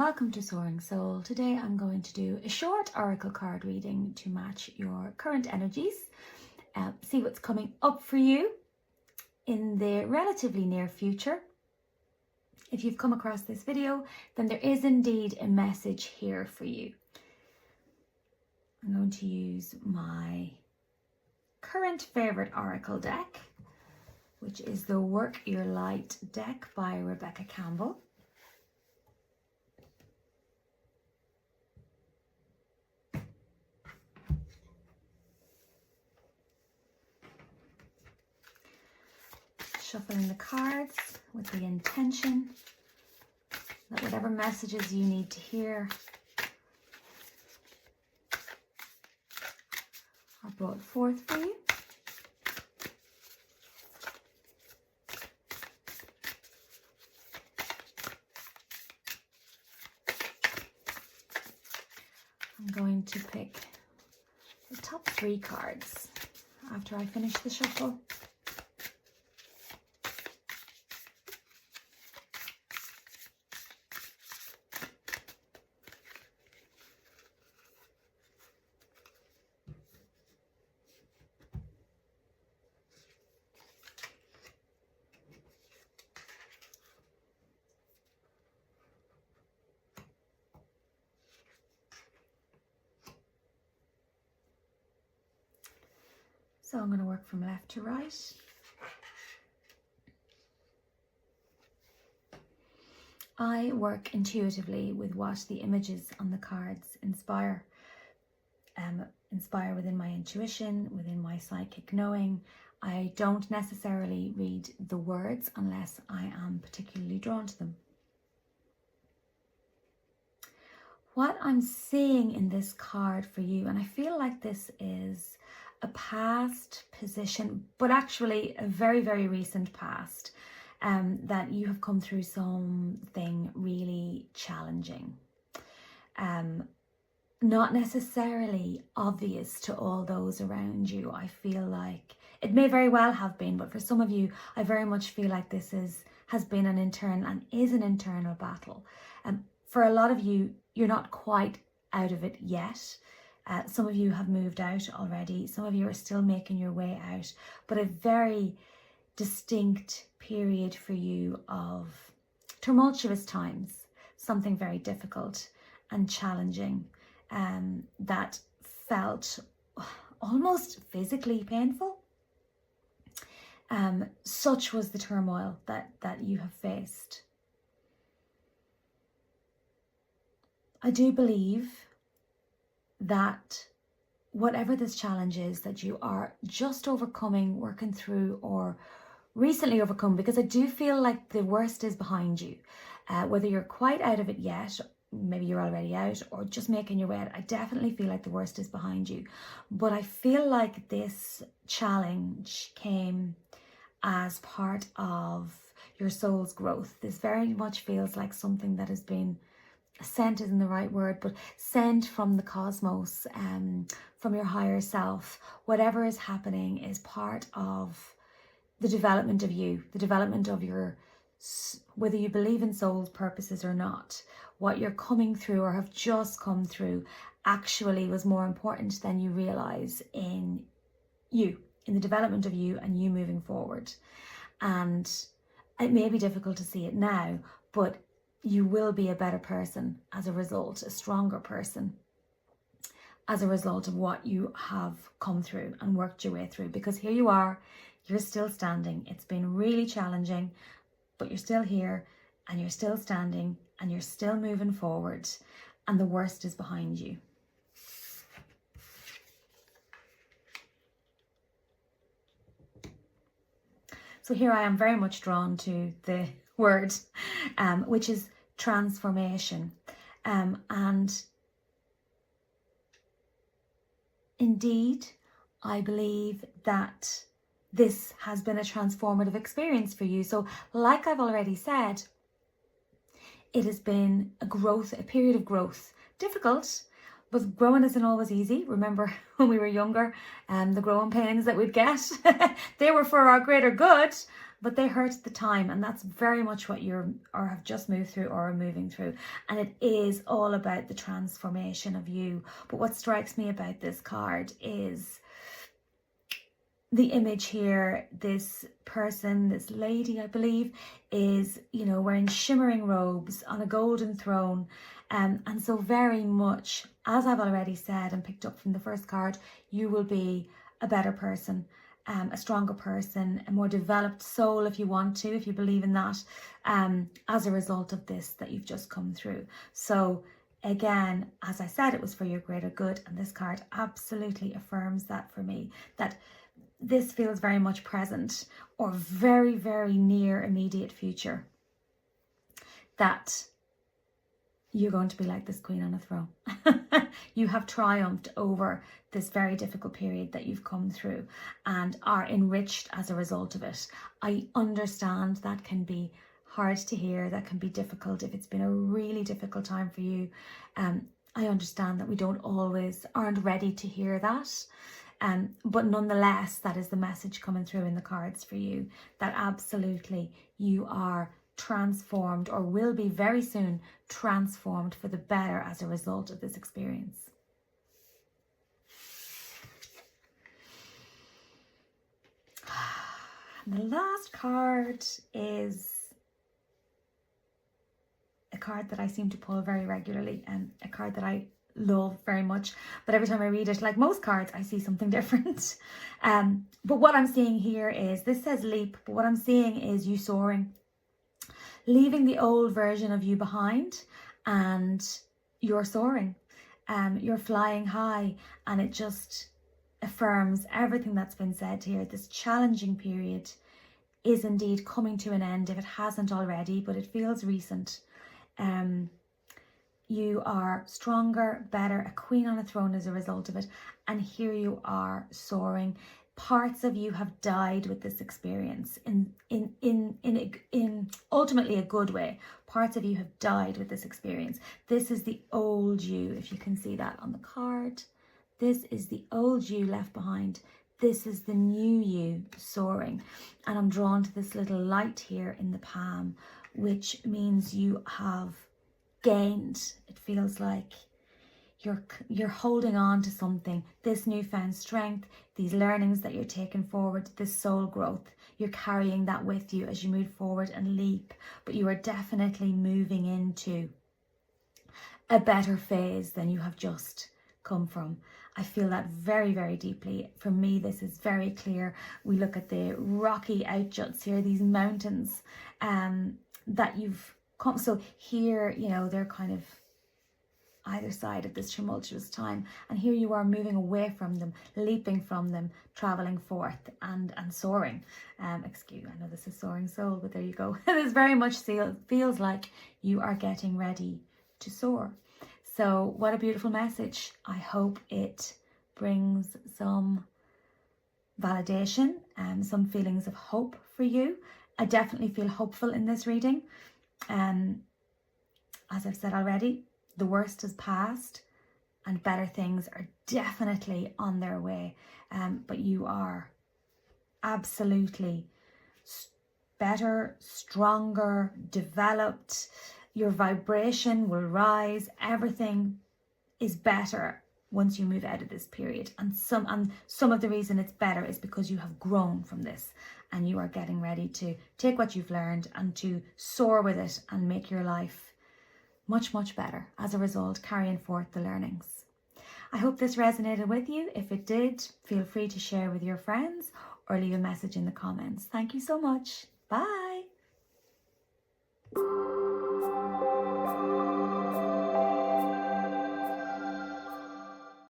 welcome to Soaring Soul. Today I'm going to do a short oracle card reading to match your current energies. See what's coming up for you in the relatively near future. If you've come across this video, then there is indeed a message here for you. I'm going to use my current favorite oracle deck, which is the Work Your Light deck by Rebecca Campbell. Shuffling the cards with the intention that whatever messages you need to hear are brought forth for you. I'm going to pick the top 3 cards after I finish the shuffle. So I'm going to work from left to right. I work intuitively with what the images on the cards inspire. Inspire within my intuition, within my psychic knowing. I don't necessarily read the words unless I am particularly drawn to them. What I'm seeing in this card for you, and I feel like this is a past position, but actually a very, very recent past, that you have come through something really challenging. Not necessarily obvious to all those around you. I feel like it may very well have been, but for some of you, I very much feel like this has been an internal and is an internal battle. For a lot of you, you're not quite out of it yet. Some of you have moved out already. Some of you are still making your way out, but a very distinct period for you of tumultuous times, something very difficult and challenging, that felt almost physically painful. Such was the turmoil that you have faced. I do believe that whatever this challenge is that you are just overcoming, working through, or recently overcome, because I do feel like the worst is behind you. Whether you're quite out of it yet, maybe you're already out, or just making your way out, I definitely feel like the worst is behind you. But I feel like this challenge came as part of your soul's growth. This very much feels like something that has been sent isn't the right word, but sent from the cosmos, from your higher self. Whatever is happening is part of the development of you, the development of your, whether you believe in soul's purposes or not, what you're coming through or have just come through actually was more important than you realize in you, in the development of you and you moving forward. And it may be difficult to see it now, but you will be a better person as a result, a stronger person as a result of what you have come through and worked your way through. Because here you are, you're still standing. It's been really challenging, but you're still here and you're still standing and you're still moving forward, and the worst is behind you. So here I am very much drawn to the word, which is transformation. And indeed, I believe that this has been a transformative experience for you. So like I've already said, it has been a period of growth. Difficult, but growing isn't always easy. Remember when we were younger, the growing pains that we'd get, they were for our greater good, but they hurt at the time, and that's very much what you're or have just moved through or are moving through. And it is all about the transformation of you. But what strikes me about this card is the image here. This person, this lady, I believe, is, wearing shimmering robes on a golden throne. And so very much, as I've already said and picked up from the first card, you will be a better person, a stronger person, a more developed soul if you want to, if you believe in that, as a result of this that you've just come through. So again, as I said, it was for your greater good, and this card absolutely affirms that for me, that this feels very much present or very, very near immediate future, that you're going to be like this queen on a throne. You have triumphed over this very difficult period that you've come through and are enriched as a result of it. I understand that can be hard to hear, that can be difficult if it's been a really difficult time for you. I understand that we aren't ready to hear that. But nonetheless, that is the message coming through in the cards for you, that absolutely you are transformed, or will be very soon transformed for the better as a result of this experience. And the last card is a card that I seem to pull very regularly, and a card that I love very much, but every time I read it, like most cards, I see something different. But what I'm seeing here is, this says leap, but what I'm seeing is you soaring, leaving the old version of you behind, and you're soaring, you're flying high, and it just affirms everything that's been said here. This challenging period is indeed coming to an end, if it hasn't already, but it feels recent. You are stronger, better, a queen on a throne as a result of it. And here you are soaring. Parts of you have died with this experience in ultimately a good way. Parts of you have died with this experience. This is the old you, if you can see that on the card. This is the old you left behind. This is the new you soaring. And I'm drawn to this little light here in the palm, which means you have gained. It feels like you're holding on to something, this newfound strength, these learnings that you're taking forward, this soul growth. You're carrying that with you as you move forward and leap, but you are definitely moving into a better phase than you have just come from. I feel that very, very deeply. For me, this is very clear. We look at the rocky outjuts here, these mountains that you've come. So here, they're kind of either side of this tumultuous time, and here you are moving away from them, leaping from them, traveling forth and soaring. I know this is soaring soul, but there you go. This very much feels like you are getting ready to soar. So what a beautiful message. I hope it brings some validation and some feelings of hope for you. I definitely feel hopeful in this reading. As I've said already, the worst has passed and better things are definitely on their way. But you are absolutely better, stronger, developed. Your vibration will rise. Everything is better once you move out of this period. And some of the reason it's better is because you have grown from this, and you are getting ready to take what you've learned and to soar with it and make your life much, much better as a result, carrying forth the learnings. I hope this resonated with you. If it did, feel free to share with your friends or leave a message in the comments. Thank you so much. Bye.